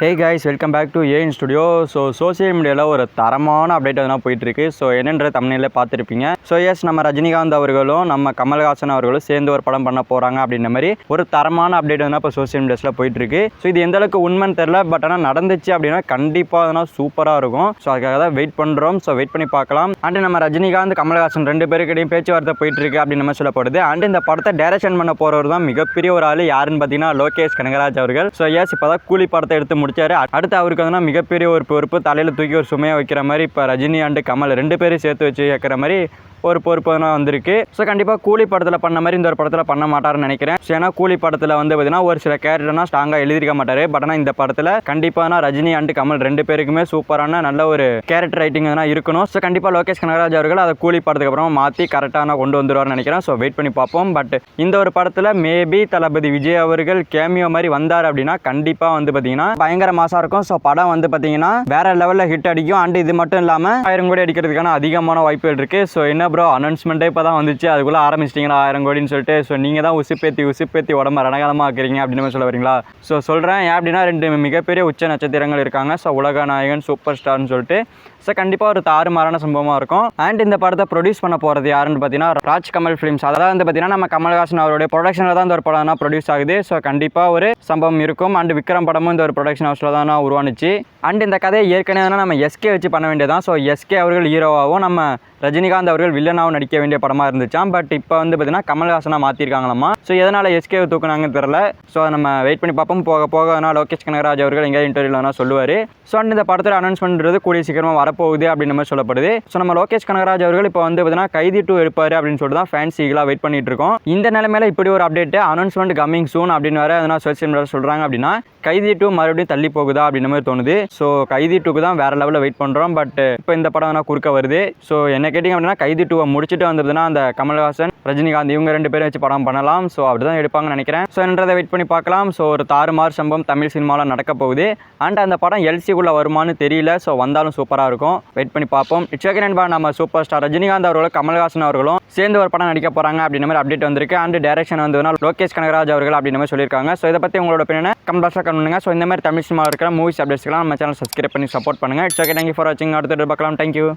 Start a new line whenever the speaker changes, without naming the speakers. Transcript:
Hey guys, welcome back to A N studio. Social மீடியாவில் ஒரு தரமான அப்டேட் எதனா போயிட்டுருக்கு. என்னென்ற தமிழ்நிலை பார்த்துருப்பீங்க. நம்ம ரஜினிகாந்த் அவர்களும் நம்ம கமல்ஹாசன் அவர்களும் சேர்ந்து ஒரு படம் பண்ண போகிறாங்க அப்படின்ற மாதிரி ஒரு தரமான அப்டேட் வந்து இப்போ சோசியல் மீடியாஸில் போயிட்டுருக்கு. இது எந்த அளவுக்கு உண்மைன்னு தெரில, பட் ஆனால் நடந்துச்சு அப்படின்னா கண்டிப்பாக அதனால் சூப்பராக இருக்கும். அதுக்காக தான் வெயிட் பண்ணுறோம். வெயிட் பண்ணி பார்க்கலாம். அண்ட் நம்ம ரஜினிகாந்த் கமல்ஹாசன் ரெண்டு பேருக்கிட்டையும் பேச்சுவார்த்தை போயிட்டுருக்கு அப்படின்னு நம்ம சொல்லப்படுது. அண்ட் இந்த படத்தை டைரக்ஷன் பண்ண போகிறவர் தான் மிகப்பெரிய ஒரு ஆள். யாருன்னு பார்த்தீங்கன்னா லோகேஷ் கனகராஜ் அவர்கள். இப்போ தான் கூலி படத்தை எடுத்து முடிச்சாரு. அடுத்து அவருக்கு வந்து மிகப்பெரிய ஒரு பொறுப்பு, தலையில் தூக்கி ஒரு சுமையாக வைக்கிற மாதிரி இப்போ ரஜினி அண்டு கமல் ரெண்டு பேரும் சேர்த்து வச்சு வைக்கிற மாதிரி ஒரு பொறுப்பு தான் வந்திருக்கு. கண்டிப்பாக கூலி படத்தில் பண்ண மாதிரி இந்த ஒரு படத்தில் பண்ண மாட்டார்னு நினைக்கிறேன். ஏன்னா கூலி படத்தில் வந்து பார்த்தீங்கன்னா ஒரு சில கேரக்டர்னா ஸ்ட்ராங்காக எழுதிருக்க மாட்டார். பட் ஆனால் இந்த படத்தில் கண்டிப்பாக ரஜினி அண்டு கமல் ரெண்டு பேருக்குமே சூப்பரான நல்ல ஒரு கேரக்டர் ரைட்டிங் எதனா இருக்கணும். கண்டிப்பாக லோகேஷ் கனகராஜ் அவர்கள் அதை கூலி படத்துக்கு அப்புறம் மாற்றி கரெக்டாக கொண்டு வந்துடுவார்னு நினைக்கிறேன். வெயிட் பண்ணி பார்ப்போம். பட் இந்த ஒரு படத்தில் மேபி தளபதி விஜய் அவர்கள் கேமியோ மாதிரி வந்தார் அப்படின்னா கண்டிப்பாக வந்து பார்த்தீங்கன்னா பயங்கர மாசாக இருக்கும். படம் வந்து பார்த்தீங்கன்னா வேற லெவலில் ஹிட் அடிக்கும். அண்ட் இது மட்டும் இல்லாமல் 1000 கோடி அடிக்கிறதுக்கான அதிகமான வாய்ப்புகள் இருக்குது. என்ன ப்ரோ, அனௌன்ஸ்மெண்ட்டே இப்போ தான் வந்துச்சு, அதுக்குள்ளே ஆரம்பிச்சிட்டிங்களா 1000 கோடின்னு சொல்லிட்டு. நீங்கள் தான் உசுப்பேத்தி உடம்பு ரணகலமாக ஆக்குறீங்க அப்படின்னு சொல்ல வரீங்களா? சொல்கிறேன் ஏன் அப்படின்னா ரெண்டு மிகப்பெரிய உச்ச நட்சத்திரங்கள் இருக்காங்க. உலக நாயகன் சூப்பர் ஸ்டார்னு சொல்லிட்டு. கண்டிப்பாக ஒரு தாறுமாறான சம்பவமாக இருக்கும். அண்ட் இந்த படத்தை ப்ரொடியூஸ் பண்ண போகிறது யாருன்னு பார்த்தீங்கன்னா ராஜ்கமல் ஃபிலிம்ஸ். அதாவது வந்து பார்த்தீங்கன்னா நம்ம கமல்ஹாசன் அவருடைய ப்ரொடக்ஷனில் தான் இந்த ஒரு படம் ப்ரொடியூஸ் ஆகுது. கண்டிப்பாக ஒரு சம்பவம் இருக்கும். அண்ட் விக்ரம் படமும் இந்த ஒரு ப்ரொடக்ஷன் ஹவுஸில் தான் உருவானுச்சு. அண்ட் இந்த கதையை ஏற்கனவே நம்ம எஸ்கே வச்சு பண்ண வேண்டியதான். எஸ்கே அவர்கள் ஹீரோவாகவும் நம்ம ரஜினிகாந்த் அவர்கள் வில்லனாகவும் நடிக்க வேண்டிய படமாக இருந்துச்சாம். பட் இப்போ வந்து பார்த்தீங்கன்னா கமல்ஹாசனாக மாற்றிருக்காங்களாமா. எதனால் எஸ்கே தூக்குனாங்கன்னு தெரில. நம்ம வெயிட் பண்ணி பார்ப்போம். போக போக லோகேஷ் கனகராஜ் அவர்கள் எங்கேயாவது இன்டர்வியூவில் சொல்லுவார். அண்ட் இந்த படத்தில் அனௌன்ஸ்மெண்ட்றது கூடிய சீக்கிரமாக வரப்போகுது அப்படின்னு மாதிரி சொல்லப்படுது. நம்ம லோகேஷ் கனகராஜ் அவர்கள் இப்போ வந்து பார்த்தீங்கன்னா கைதி 2 எடுப்பார் அப்படின்னு சொல்லிட்டு தான் ஃபேன்ஸ் ஈகலாக வெயிட் பண்ணிட்டு இருக்கோம். இந்த நிலைமையில இப்படி ஒரு அப்டேட் அனௌன்ஸ்மெண்ட் கம்மிங் சூன் அப்படின்னு வேறு எதனா சோசியல் மீடியாவில் சொல்கிறாங்க அப்படின்னா கைதி 2 மறுபடியும் தள்ளி போகுதா அப்படின்ற மாதிரி தோணுது. கைதி 2க்கு தான் வேறு லெவலில் வெயிட் பண்ணுறோம். பட் இப்போ இந்த படம் குறுக்க வருது. என்ன கேட்டிங்க அப்படின்னா கைதி 2 முடிச்சுட்டு வந்ததுன்னா அந்த கமல்ஹாசன் ரஜினிகாந்த் இவங்க ரெண்டு பேரும் வச்சு படம் பண்ணலாம். அப்படி தான் எடுப்பாங்கன்னு நினைக்கிறேன். என்றதை வெயிட் பண்ணி பார்க்கலாம். ஒரு தாறுமாறு சம்பவம் தமிழ் சினிமாவில் நடக்க போகுது. அண்ட் அந்த படம் எல்சிக்குள்ளே வருமானு தெரியல. வந்தாலும் சூப்பராக இருக்கும். வெயிட் பண்ணி பார்ப்போம். இட்ஸ் ஓகே நண்பா. நம்ம சூப்பர் ஸ்டார் ரஜினிகாந்த் அவர்களும் கமல்ஹாசன் அவர்களும் சேர்ந்து ஒரு படம் நடிக்க போகிறாங்க அப்படின்ற மாதிரி அப்டேட் வந்திருக்கு. அண்ட் டைரக்ஷன் வந்து லோகேஷ் கனகராஜ் அவர்கள் அப்படின்ற மாதிரி சொல்லியிருக்காங்க. இதை பற்றி உங்களோட ஒப்பீனியனை கமெண்ட் பாக்ஸில் கமெண்ட் பண்ணுங்க. இந்த மாதிரி தமிழ் சினிமா இருக்கிற மூவிஸ் அப்டேட்ஸ்லாம் நம்ம சேனல் சப்ஸ்கிரைப் பண்ணி சப்போர்ட் பண்ணுங்கள். It's okay. தேங்க்யூ ஃபார் வாட்சிங். அடுத்த பார்க்கலாம். தேங்க்யூ.